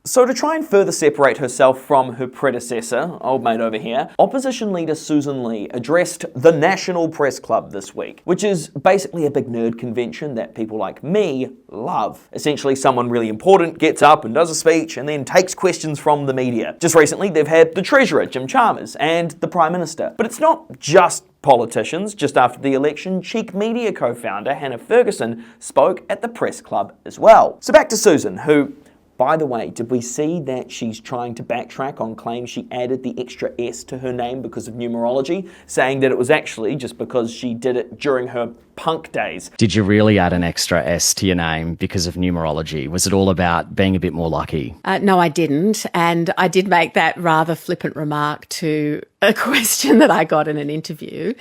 So to try and further separate herself from her predecessor, old mate over here, opposition leader Sussan Ley addressed the National Press Club this week, which is basically a big nerd convention that people like me love. Essentially, someone really important gets up and does a speech and then takes questions from the media. Just recently, they've had the Treasurer, Jim Chalmers, and the Prime Minister. But it's not just politicians. Just after the election, Cheek Media co-founder Hannah Ferguson spoke at the press club as well. So back to Sussan, who, by the way, did we see that she's trying to backtrack on claims she added the extra S to her name because of numerology, saying that it was actually just because she did it during her punk days? Did you really add an extra S to your name because of numerology? Was it all about being a bit more lucky? No, I didn't. And I did make that rather flippant remark to a question that I got in an interview,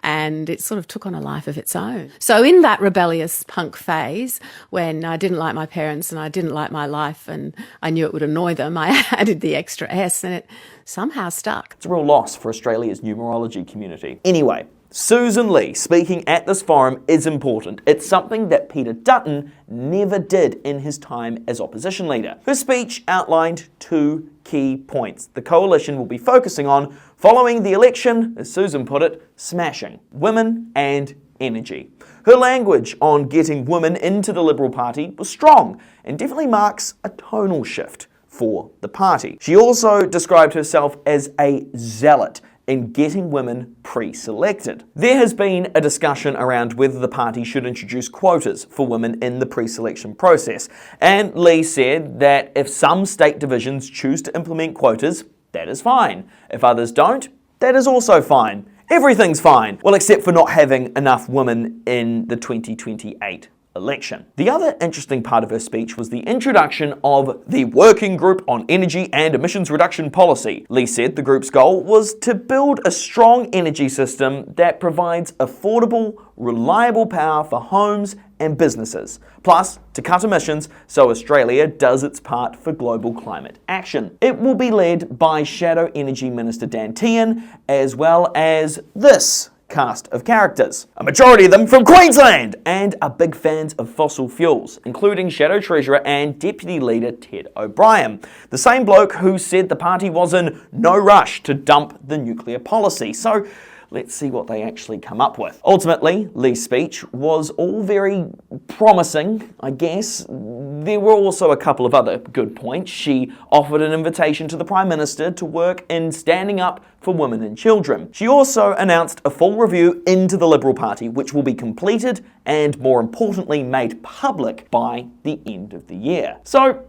and it sort of took on a life of its own. So in that rebellious punk phase, when I didn't like my parents and I didn't like my life and I knew it would annoy them, I added the extra S and it somehow stuck. It's a real loss for Australia's numerology community. Anyway, Sussan Ley speaking at this forum is important. It's something that Peter Dutton never did in his time as opposition leader. Her speech outlined two key points the coalition will be focusing on following the election, as Sussan put it, smashing women and energy. Her language on getting women into the Liberal Party was strong and definitely marks a tonal shift for the party. She also described herself as a zealot in getting women pre-selected. There has been a discussion around whether the party should introduce quotas for women in the pre-selection process, and Ley said that if some state divisions choose to implement quotas, that is fine. If others don't, that is also fine. Everything's fine. Well, except for not having enough women in the 2028 election. The other interesting part of her speech was the introduction of the Working Group on Energy and Emissions Reduction Policy. Ley said the group's goal was to build a strong energy system that provides affordable, reliable power for homes and businesses, plus to cut emissions so Australia does its part for global climate action. It will be led by Shadow Energy Minister Dan Tehan, as well as this cast of characters, a majority of them from Queensland, and are big fans of fossil fuels, including Shadow Treasurer and Deputy Leader Ted O'Brien, the same bloke who said the party was in no rush to dump the nuclear policy. So let's see what they actually come up with. Ultimately, Ley's speech was all very promising, I guess. There were also a couple of other good points. She offered an invitation to the Prime Minister to work in standing up for women and children. She also announced a full review into the Liberal Party, which will be completed and, more importantly, made public by the end of the year. So,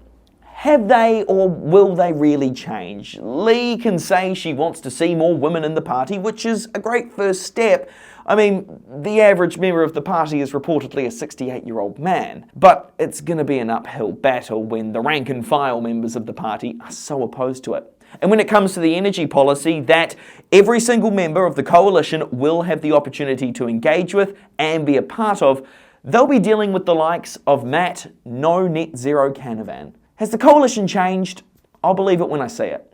have they or will they really change? Ley can say she wants to see more women in the party, which is a great first step. I mean, the average member of the party is reportedly a 68-year-old man. But it's going to be an uphill battle when the rank and file members of the party are so opposed to it. And when it comes to the energy policy that every single member of the coalition will have the opportunity to engage with and be a part of, they'll be dealing with the likes of Matt No Net Zero Canavan. Has the coalition changed? I'll believe it when I see it.